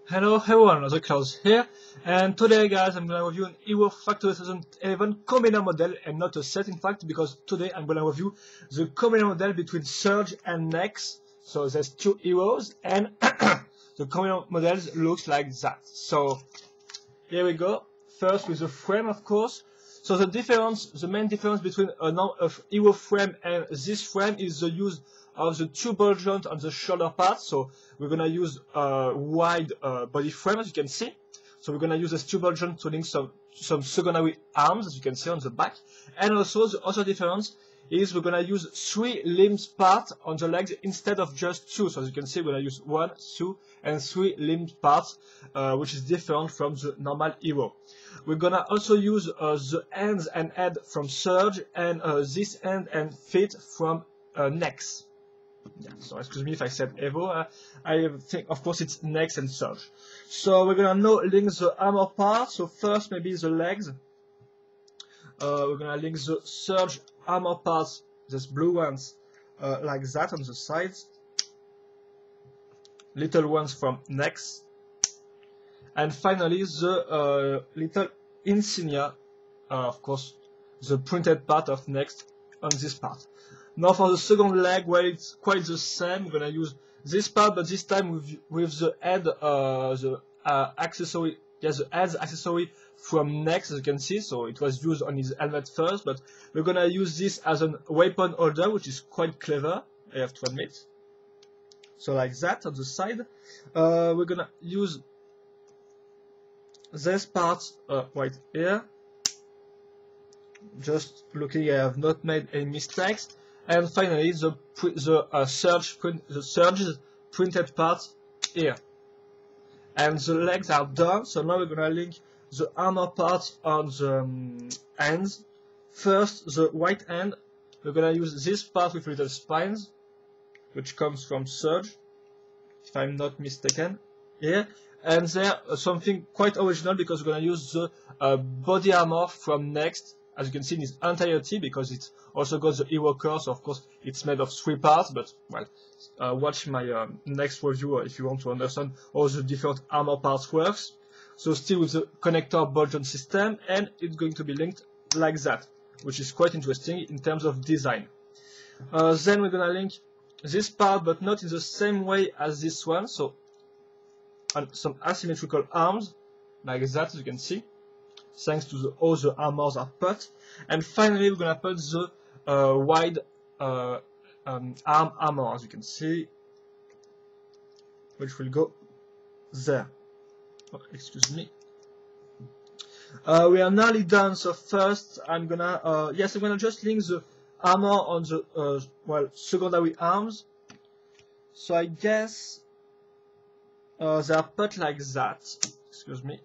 Hello everyone, Articulations here, and today guys I'm gonna review an Hero Factory 2011 combiner model and not a set in fact, because today I'm gonna review the combiner model between Surge and Nex. So there's two heroes and the combiner models looks like that. So here we go. First with the frame, of course. So the main difference between a hero frame and this frame is the use of the two ball joints on the shoulder part. So we're gonna use a wide body frame, as you can see. So we're gonna use this two ball joint to link some secondary arms, as you can see on the back. And also the other difference is we're gonna use 3 limbs part on the legs instead of just 2. So as you can see, we're gonna use 1, 2, and 3 limbs parts, which is different from the normal hero. We're gonna also use the hands and head from Surge and this hand and feet from Nex. Yeah, so excuse me if I said Evo. I think of course it's Nex and Surge. So we're gonna now link the armor part. So first maybe the legs. We're gonna link the Surge armor parts, these blue ones, like that on the sides. Little ones from Nex. And finally the little insignia, of course, the printed part of Nex on this part. Now for the second leg, well, it's quite the same. We're gonna use this part, but this time with the head, accessory, yes, the head accessory from Nex, as you can see. So it was used on his helmet first, but we're gonna use this as a weapon holder, which is quite clever, I have to admit. So like that on the side, we're gonna use this part right here. Just looking, I have not made any mistakes. And finally, the Surge's printed part here. And the legs are done, so now we're gonna link the armor parts on the hands. First, the right hand, we're gonna use this part with little spines, which comes from Surge, if I'm not mistaken, here. And there, something quite original, because we're gonna use the body armor from Nex, as you can see in its entirety, because it also got the hero core. So of course it's made of 3 parts, but well, watch my next review if you want to understand how the different armor parts works. So still with the connector ball joint system, and it's going to be linked like that, which is quite interesting in terms of design. Then we're gonna link this part, but not in the same way as this one, so on some asymmetrical arms like that, as you can see, thanks to all the armors are put. And finally we're gonna put the wide arm armor, as you can see, which will go there. Oh, excuse me. We are nearly done. So first I'm gonna I'm gonna just link the armor on the secondary arms. So I guess they are put like that. Excuse me.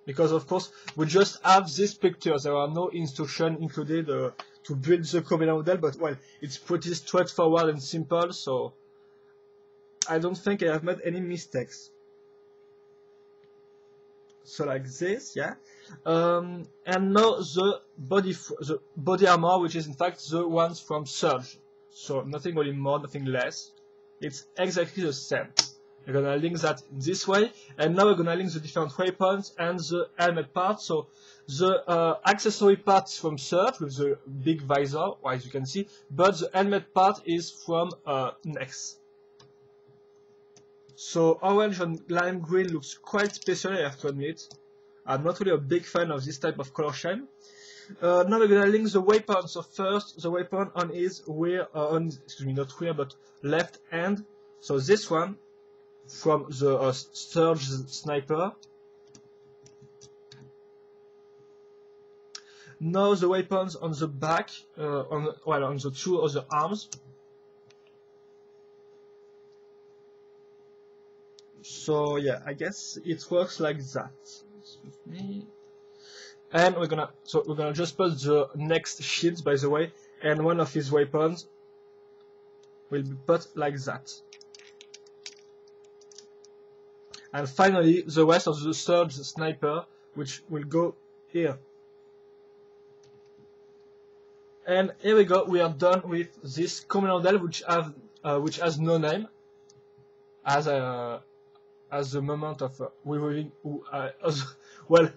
Because of course we just have this picture, there are no instructions included to build the combiner model, but well, it's pretty straightforward and simple, so I don't think I have made any mistakes. So like this, yeah. And now the body armor, which is in fact the ones from Surge. So nothing really more, nothing less. It's exactly the same. We're gonna link that this way, and now we're gonna link the different weapons and the helmet part. So the accessory part is from Surge with the big visor, as you can see, but the helmet part is from Nex. So orange and lime green looks quite special, I have to admit. I'm not really a big fan of this type of color scheme. Now we're gonna link the weapon. So first, the weapon on his left hand. So this one, from the Surge sniper. Now the weapons on the back, on the 2 other arms. So yeah, I guess it works like that. Excuse me. And we're gonna just put the next shields, by the way, and one of his weapons will be put like that. And finally, the rest of the Surge sniper, which will go here. And here we go, we are done with this combiner model, which has no name, as as the moment of revolving. Well,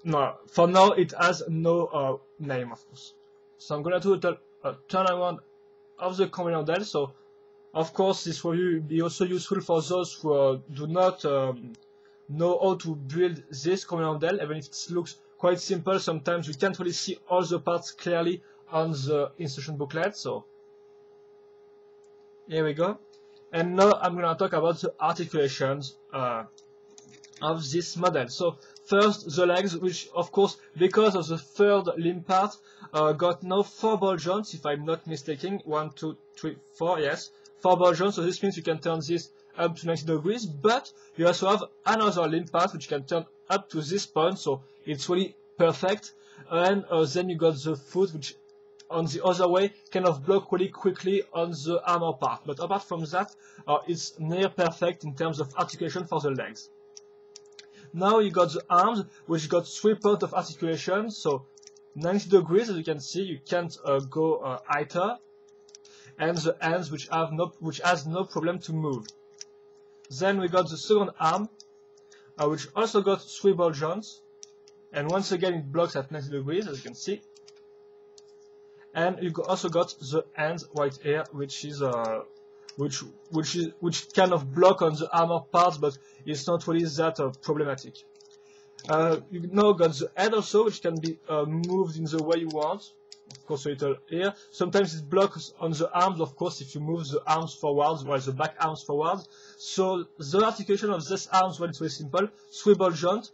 no, for now it has no name, of course. So I'm gonna do a turnaround of the combiner model. So of course this will be also useful for those who do not know how to build this combiner model. Even if it looks quite simple, sometimes we can't really see all the parts clearly on the instruction booklet. So here we go. And now I'm gonna talk about the articulations of this model. So first, the legs, which of course, because of the third limb part, got now 4 ball joints, if I'm not mistaken. 1, 2, 3, 4, yes, 4 ball joints. So this means you can turn this up to 90 degrees, but you also have another limb part which can turn up to this point, so it's really perfect. And then you got the foot, which on the other way kind of block really quickly on the armor part. But apart from that, it's near perfect in terms of articulation for the legs. Now you got the arms, which got 3 points of articulation, so 90 degrees, as you can see. You can't go either. And the hands, which has no problem to move. Then we got the second arm, which also got 3 ball joints, and once again it blocks at 90 degrees, as you can see. And you also got the hands right here, which is which kind of block on the armor parts, but it's not really that problematic. You now got the head also, which can be moved in the way you want. Of course, a little here. Sometimes it blocks on the arms, of course, if you move the arms forwards, while the back arms forwards. So the articulation of this arms, well, it's very simple. 3 ball joint.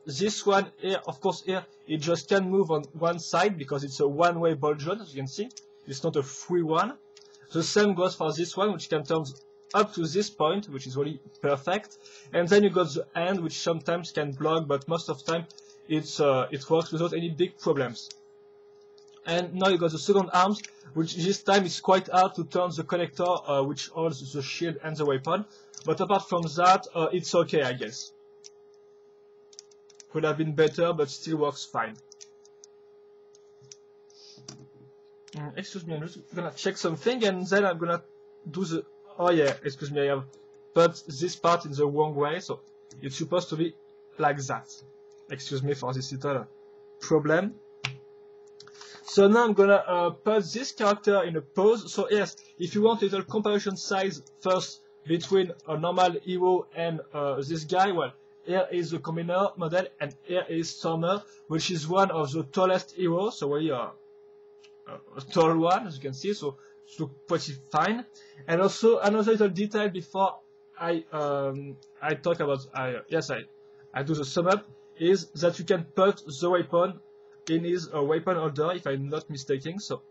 This one here, of course, here it just can move on one side because it's a one-way ball joint, as you can see. It's not a free one. The same goes for this one, which can turn up to this point, which is really perfect. And then you got the hand, which sometimes can block, but most of the time it works without any big problems. And now you got the second arms, which this time is quite hard to turn the connector, which holds the shield and the weapon. But apart from that, it's okay, I guess. Could have been better, but still works fine. Excuse me, I'm just gonna check something, and then I'm gonna do the... Oh yeah, excuse me, I have put this part in the wrong way, so it's supposed to be like that. Excuse me for this little problem. So now I'm gonna put this character in a pose. So yes, if you want a little comparison size first between a normal hero and this guy, well, here is the combiner model, and here is Stormer, which is one of the tallest heroes, so really a tall one, as you can see, so it looks pretty fine. And also another little detail before I talk about, I do the sum up, is that you can put the weapon in his weapon holder, if I'm not mistaken, so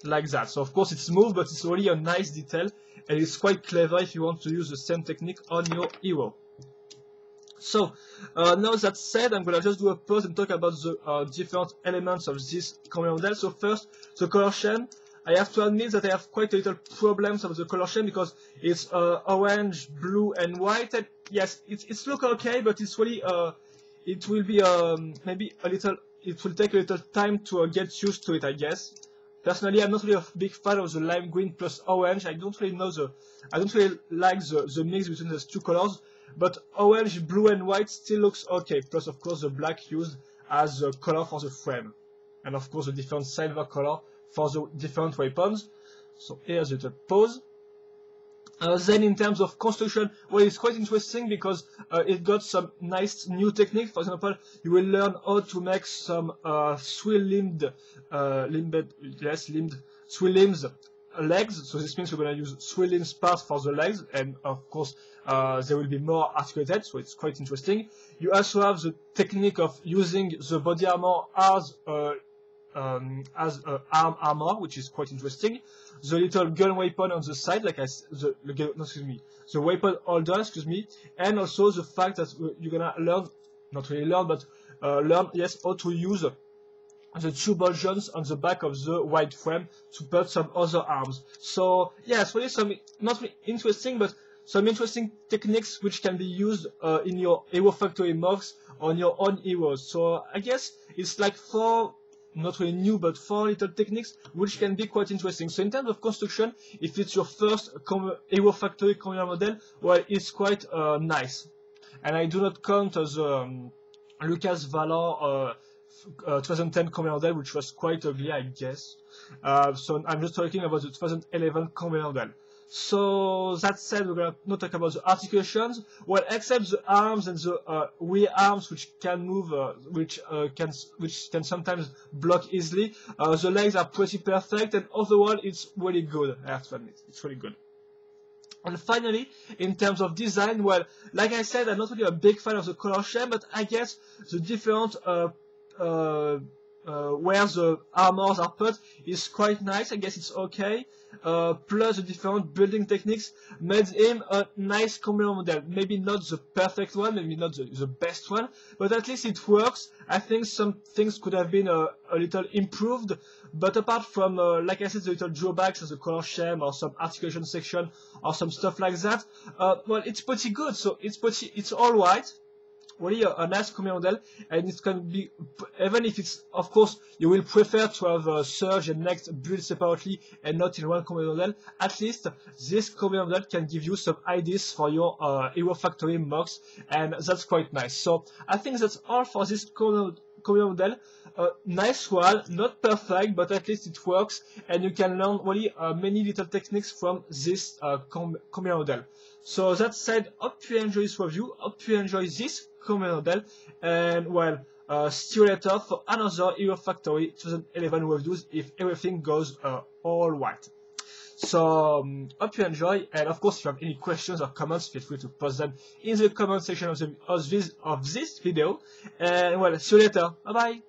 like that. So of course it's smooth, but it's really a nice detail, and it's quite clever if you want to use the same technique on your hero. So now that said, I'm gonna just do a pause and talk about the different elements of this combiner model. So first, the color scheme. I have to admit that I have quite a little problems of the color scheme because it's orange, blue, and white. And yes, it's look okay, but it's really it will be maybe a little. It will take a little time to get used to it, I guess. Personally, I'm not really a big fan of the lime green plus orange. I don't really like the mix between those two colors. But orange, blue, and white still looks okay. Plus, of course, the black used as the color for the frame, and of course, the different silver color for the different weapons. So here's the pose. Then in terms of construction, well, it's quite interesting because it got some nice new technique. For example, you will learn how to make some three-limbed legs. So this means we're going to use 3 limbs parts for the legs, and of course they will be more articulated, so it's quite interesting. You also have the technique of using the body armor as arm armor, which is quite interesting. The little gun weapon on the side, like the weapon holder, and also the fact that you're gonna learn, not really learn, but learn, yes, how to use the 2 ball joints on the back of the white frame to put some other arms. So yeah, it's really some not really interesting, but some interesting techniques which can be used in your Hero Factory mocks on your own heroes. So I guess it's like 4 not really new, but 4 little techniques which can be quite interesting. So in terms of construction, if it's your first Hero Factory communal model, well, it's quite nice. And I do not count the Lucas Valor 2010 communal model, which was quite ugly, I guess. So I'm just talking about the 2011 communal model. So that said, we're gonna not talk about the articulations. Well, except the arms and the rear arms, which can move, which can sometimes block easily. The legs are pretty perfect, and overall, it's really good. I have to admit, it's really good. And finally, in terms of design, well, like I said, I'm not really a big fan of the color scheme, but I guess the different where the armors are put is quite nice. I guess it's okay. Plus the different building techniques made him a nice communal model. Maybe not the perfect one, maybe not the best one, but at least it works. I think some things could have been a little improved, but apart from, like I said, the little drawbacks as the color scheme or some articulation section or some stuff like that, well, it's pretty good. So it's alright. Really a nice communal model, and it can be, even if it's, of course, you will prefer to have Surge and Next built separately and not in one communal model, at least this communal model can give you some ideas for your Hero Factory mocks, and that's quite nice. So I think that's all for this communal model. Nice one, not perfect, but at least it works, and you can learn really many little techniques from this communal model. So that said, hope you enjoy this review, hope you enjoy this communal model, and well, see you later for another Hero Factory 2011 reviews if everything goes all right. So hope you enjoy, and of course if you have any questions or comments, feel free to post them in the comment section of this video, and well, see you later, bye bye.